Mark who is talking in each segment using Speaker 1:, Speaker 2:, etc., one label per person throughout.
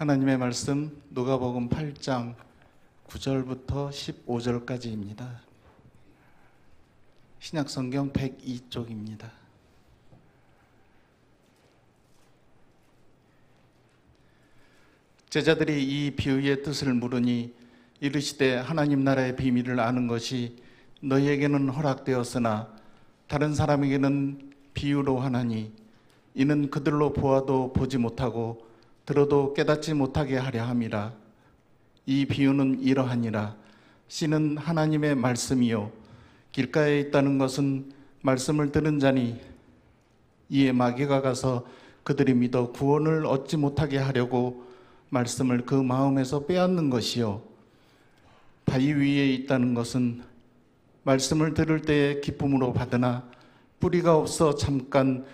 Speaker 1: 하나님의 말씀 누가복음 8장 9절부터 15절까지입니다. 신약성경 102쪽입니다. 제자들이 이 비유의 뜻을 물으니 이르시되 하나님 나라의 비밀을 아는 것이 너희에게는 허락되었으나 다른 사람에게는 비유로 하나니 이는 그들로 보아도 보지 못하고 들어도 깨닫지 못하게 하려 함이라. 이 비유는 이러하니라. 씨는 하나님의 말씀이요 길가에 있다는 것은 말씀을 들은 자니 이에 마귀가 가서 그들이 믿어 구원을 얻지 못하게 하려고 말씀을 그 마음에서 빼앗는 것이요 바위 위에 있다는 것은 말씀을 들을 때에 기쁨으로 받으나 뿌리가 없어 잠깐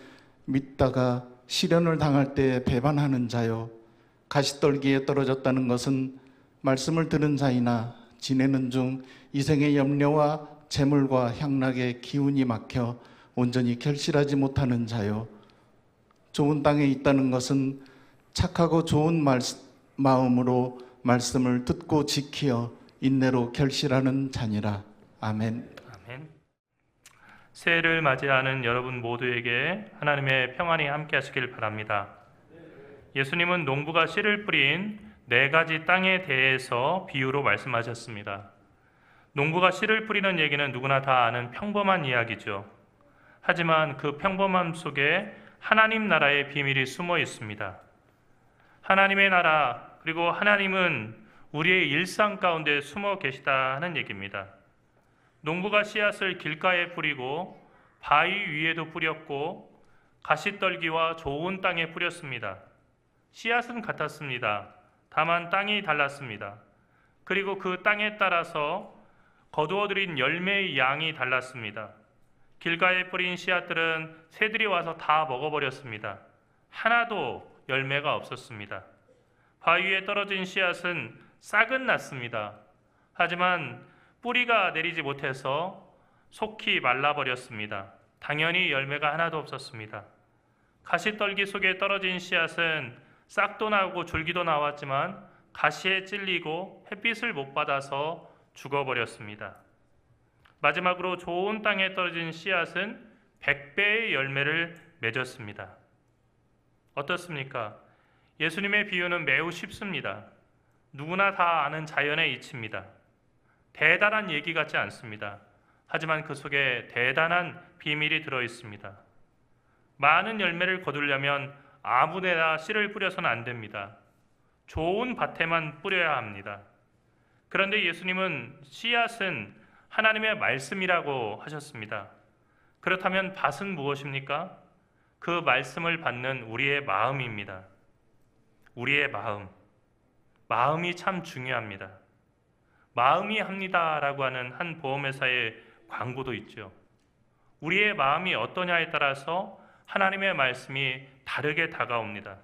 Speaker 1: 믿다가 시련을 당할 때 배반하는 자요 가시떨기에 떨어졌다는 것은 말씀을 들은 자이나 지내는 중 이생의 염려와 재물과 향락의 기운이 막혀 온전히 결실하지 못하는 자요 좋은 땅에 있다는 것은 착하고 좋은 마음으로 말씀을 듣고 지키어 인내로 결실하는 자니라. 아멘.
Speaker 2: 아멘. 새해를 맞이하는 여러분 모두에게 하나님의 평안이 함께 하시길 바랍니다. 예수님은 농부가 씨를 뿌린 4가지 땅에 대해서 비유로 말씀하셨습니다. 농부가 씨를 뿌리는 얘기는 누구나 다 아는 평범한 이야기죠. 하지만 그 평범함 속에 하나님 나라의 비밀이 숨어 있습니다. 하나님의 나라, 그리고 하나님은 우리의 일상 가운데 숨어 계시다 하는 얘기입니다. 농부가 씨앗을 길가에 뿌리고 바위 위에도 뿌렸고 가시떨기와 좋은 땅에 뿌렸습니다. 씨앗은 같았습니다. 다만 땅이 달랐습니다. 그리고 그 땅에 따라서 거두어들인 열매의 양이 달랐습니다. 길가에 뿌린 씨앗들은 새들이 와서 다 먹어버렸습니다. 하나도 열매가 없었습니다. 바위에 떨어진 씨앗은 싹은 났습니다. 하지만 뿌리가 내리지 못해서 속히 말라버렸습니다. 당연히 열매가 하나도 없었습니다. 가시떨기 속에 떨어진 씨앗은 싹도 나오고 줄기도 나왔지만 가시에 찔리고 햇빛을 못 받아서 죽어버렸습니다. 마지막으로 좋은 땅에 떨어진 씨앗은 100배의 열매를 맺었습니다. 어떻습니까? 예수님의 비유는 매우 쉽습니다. 누구나 다 아는 자연의 이치입니다. 대단한 얘기 같지 않습니다. 하지만 그 속에 대단한 비밀이 들어있습니다. 많은 열매를 거두려면 아무데나 씨를 뿌려서는 안 됩니다. 좋은 밭에만 뿌려야 합니다. 그런데 예수님은 씨앗은 하나님의 말씀이라고 하셨습니다. 그렇다면 밭은 무엇입니까? 그 말씀을 받는 우리의 마음입니다. 우리의 마음이 참 중요합니다. 마음이 합니다라고 하는 한 보험회사의 광고도 있죠. 우리의 마음이 어떠냐에 따라서 하나님의 말씀이 다르게 다가옵니다.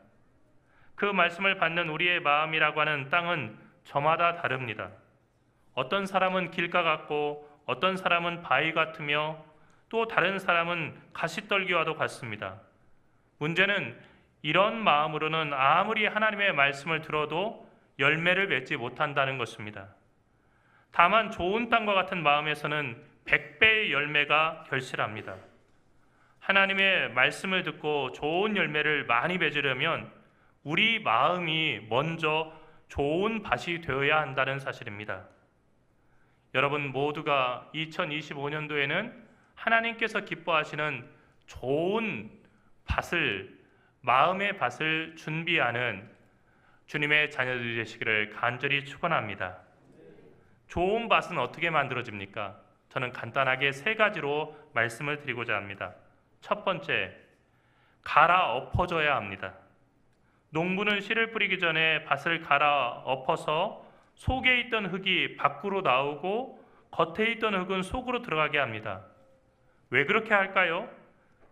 Speaker 2: 그 말씀을 받는 우리의 마음이라고 하는 땅은 저마다 다릅니다. 어떤 사람은 길가 같고 어떤 사람은 바위 같으며 또 다른 사람은 가시떨기와도 같습니다. 문제는 이런 마음으로는 아무리 하나님의 말씀을 들어도 열매를 맺지 못한다는 것입니다. 다만 좋은 땅과 같은 마음에서는 100배의 열매가 결실합니다. 하나님의 말씀을 듣고 좋은 열매를 많이 맺으려면 우리 마음이 먼저 좋은 밭이 되어야 한다는 사실입니다. 여러분 모두가 2025년도에는 하나님께서 기뻐하시는 좋은 밭을, 마음의 밭을 준비하는 주님의 자녀들이 되시기를 간절히 축원합니다. 좋은 밭은 어떻게 만들어집니까? 저는 간단하게 3가지로 말씀을 드리고자 합니다. 첫 번째, 갈아 엎어져야 합니다. 농부는 씨를 뿌리기 전에 밭을 갈아 엎어서 속에 있던 흙이 밖으로 나오고 겉에 있던 흙은 속으로 들어가게 합니다. 왜 그렇게 할까요?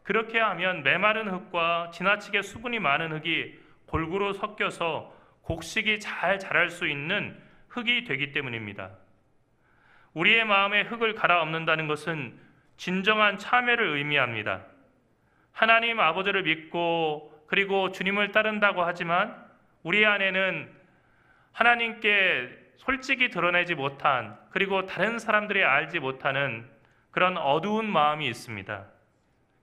Speaker 2: 그렇게 하면 메마른 흙과 지나치게 수분이 많은 흙이 골고루 섞여서 곡식이 잘 자랄 수 있는 흙이 되기 때문입니다. 우리의 마음에 흙을 갈아엎는다는 것은 진정한 참회를 의미합니다. 하나님 아버지를 믿고 그리고 주님을 따른다고 하지만 우리 안에는 하나님께 솔직히 드러내지 못한, 그리고 다른 사람들이 알지 못하는 그런 어두운 마음이 있습니다.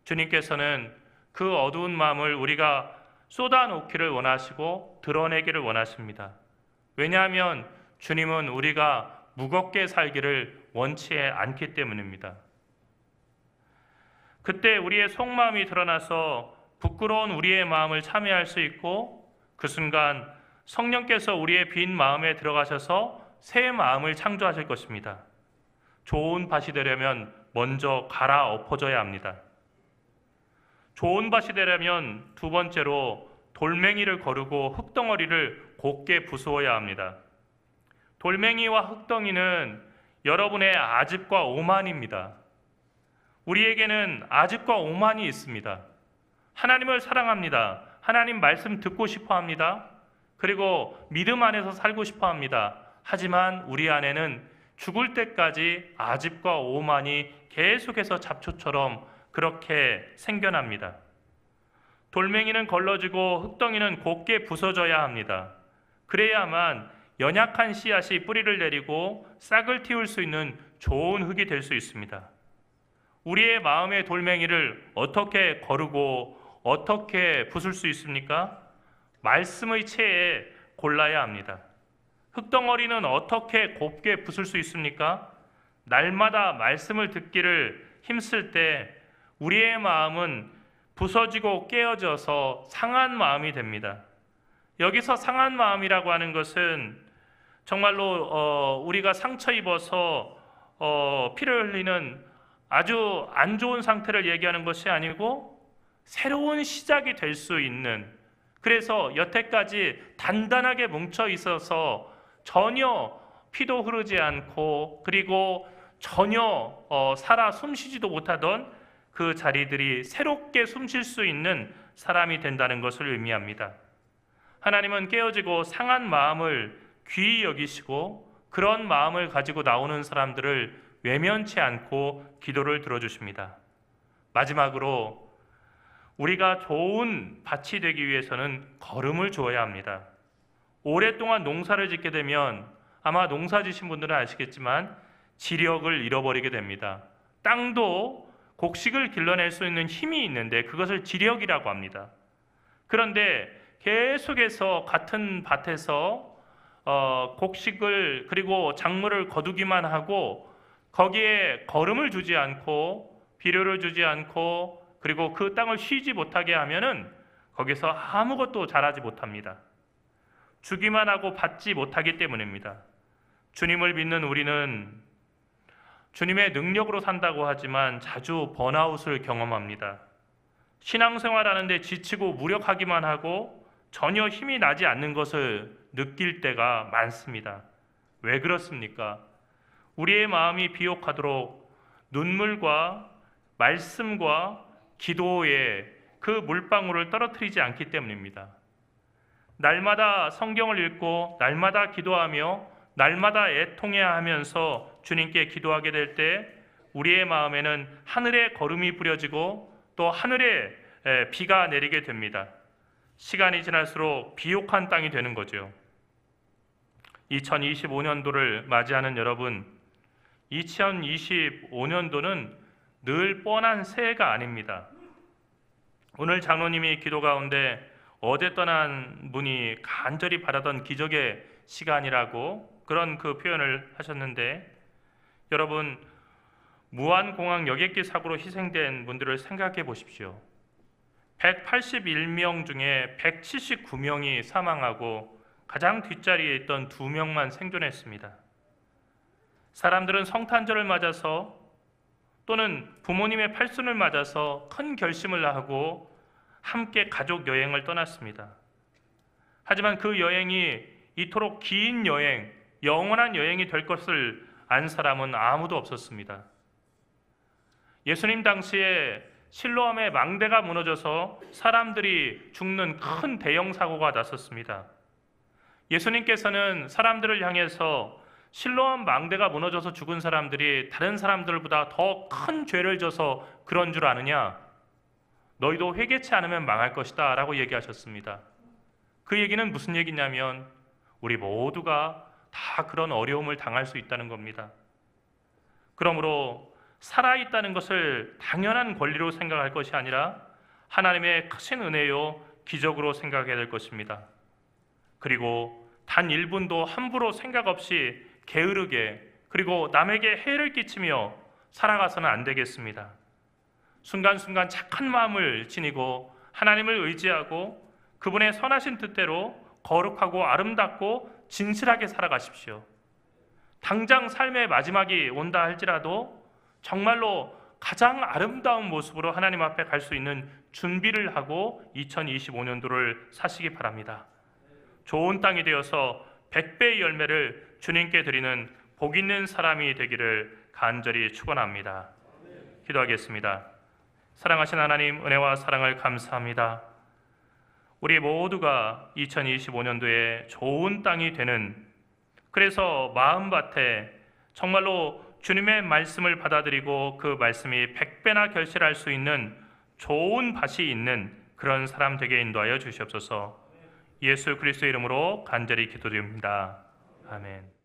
Speaker 2: 주님께서는 그 어두운 마음을 우리가 쏟아놓기를 원하시고 드러내기를 원하십니다. 왜냐하면 주님은 우리가 무겁게 살기를 원치 않기 때문입니다. 그때 우리의 속마음이 드러나서 부끄러운 우리의 마음을 참여할 수 있고, 그 순간 성령께서 우리의 빈 마음에 들어가셔서 새 마음을 창조하실 것입니다. 좋은 밭이 되려면 먼저 갈아엎어져야 합니다. 좋은 밭이 되려면 두 번째로 돌멩이를 거르고 흙덩어리를 곱게 부수어야 합니다. 돌멩이와 흙덩이는 여러분의 아집과 오만입니다. 우리에게는 아집과 오만이 있습니다. 하나님을 사랑합니다. 하나님 말씀 듣고 싶어 합니다. 그리고 믿음 안에서 살고 싶어 합니다. 하지만 우리 안에는 죽을 때까지 아집과 오만이 계속해서 잡초처럼 그렇게 생겨납니다. 돌멩이는 걸러지고 흙덩이는 곱게 부서져야 합니다. 그래야만 연약한 씨앗이 뿌리를 내리고 싹을 틔울 수 있는 좋은 흙이 될 수 있습니다. 우리의 마음의 돌멩이를 어떻게 거르고 어떻게 부술 수 있습니까? 말씀의 채에 골라야 합니다. 흙덩어리는 어떻게 곱게 부술 수 있습니까? 날마다 말씀을 듣기를 힘쓸 때 우리의 마음은 부서지고 깨어져서 상한 마음이 됩니다. 여기서 상한 마음이라고 하는 것은 정말로 우리가 상처 입어서 피를 흘리는 아주 안 좋은 상태를 얘기하는 것이 아니고 새로운 시작이 될 수 있는, 그래서 여태까지 단단하게 뭉쳐 있어서 전혀 피도 흐르지 않고 그리고 전혀 살아 숨쉬지도 못하던 그 자리들이 새롭게 숨쉴 수 있는 사람이 된다는 것을 의미합니다. 하나님은 깨어지고 상한 마음을 귀히 여기시고 그런 마음을 가지고 나오는 사람들을 외면치 않고 기도를 들어주십니다. 마지막으로 우리가 좋은 밭이 되기 위해서는 거름을 주어야 합니다. 오랫동안 농사를 짓게 되면 아마 농사 지신 분들은 아시겠지만 지력을 잃어버리게 됩니다. 땅도 곡식을 길러낼 수 있는 힘이 있는데 그것을 지력이라고 합니다. 그런데 계속해서 같은 밭에서 곡식을 그리고 작물을 거두기만 하고 거기에 거름을 주지 않고 비료를 주지 않고 그리고 그 땅을 쉬지 못하게 하면은 거기서 아무것도 자라지 못합니다. 주기만 하고 받지 못하기 때문입니다. 주님을 믿는 우리는 주님의 능력으로 산다고 하지만 자주 번아웃을 경험합니다. 신앙생활하는데 지치고 무력하기만 하고 전혀 힘이 나지 않는 것을 느낄 때가 많습니다. 왜 그렇습니까? 우리의 마음이 비옥하도록 눈물과 말씀과 기도에 그 물방울을 떨어뜨리지 않기 때문입니다. 날마다 성경을 읽고 날마다 기도하며 날마다 애통해야 하면서 주님께 기도하게 될 때 우리의 마음에는 하늘의 거름이 뿌려지고 또 하늘에 비가 내리게 됩니다. 시간이 지날수록 비옥한 땅이 되는 거죠. 2025년도를 맞이하는 여러분, 2025년도는 늘 뻔한 새해가 아닙니다. 오늘 장로님이 기도 가운데 어제 떠난 분이 간절히 바라던 기적의 시간이라고 그런 그 표현을 하셨는데, 여러분, 무안공항 여객기 사고로 희생된 분들을 생각해 보십시오. 181명 중에 179명이 사망하고 가장 뒷자리에 있던 2명만 생존했습니다. 사람들은 성탄절을 맞아서 또는 부모님의 팔순을 맞아서 큰 결심을 하고 함께 가족 여행을 떠났습니다. 하지만 그 여행이 이토록 긴 여행, 영원한 여행이 될 것을 안 사람은 아무도 없었습니다. 예수님 당시에 실로암의 망대가 무너져서 사람들이 죽는 큰 대형 사고가 났었습니다. 예수님께서는 사람들을 향해서 실로암 망대가 무너져서 죽은 사람들이 다른 사람들보다 더 큰 죄를 져서 그런 줄 아느냐? 너희도 회개치 않으면 망할 것이다 라고 얘기하셨습니다. 그 얘기는 무슨 얘기냐면 우리 모두가 다 그런 어려움을 당할 수 있다는 겁니다. 그러므로 살아있다는 것을 당연한 권리로 생각할 것이 아니라 하나님의 크신 은혜요 기적으로 생각해야 될 것입니다. 그리고 단 1분도 함부로 생각 없이 게으르게 그리고 남에게 해를 끼치며 살아가서는 안 되겠습니다. 순간순간 착한 마음을 지니고 하나님을 의지하고 그분의 선하신 뜻대로 거룩하고 아름답고 진실하게 살아가십시오. 당장 삶의 마지막이 온다 할지라도 정말로 가장 아름다운 모습으로 하나님 앞에 갈 수 있는 준비를 하고 2025년도를 사시기 바랍니다. 좋은 땅이 되어서 100배의 열매를 주님께 드리는 복 있는 사람이 되기를 간절히 축원합니다. 기도하겠습니다. 사랑하신 하나님, 은혜와 사랑을 감사합니다. 우리 모두가 2025년도에 좋은 땅이 되는, 그래서 마음밭에 정말로 주님의 말씀을 받아들이고 그 말씀이 100배나 결실할 수 있는 좋은 밭이 있는 그런 사람 되게 인도하여 주시옵소서. 예수 그리스도의 이름으로 간절히 기도드립니다. 아멘.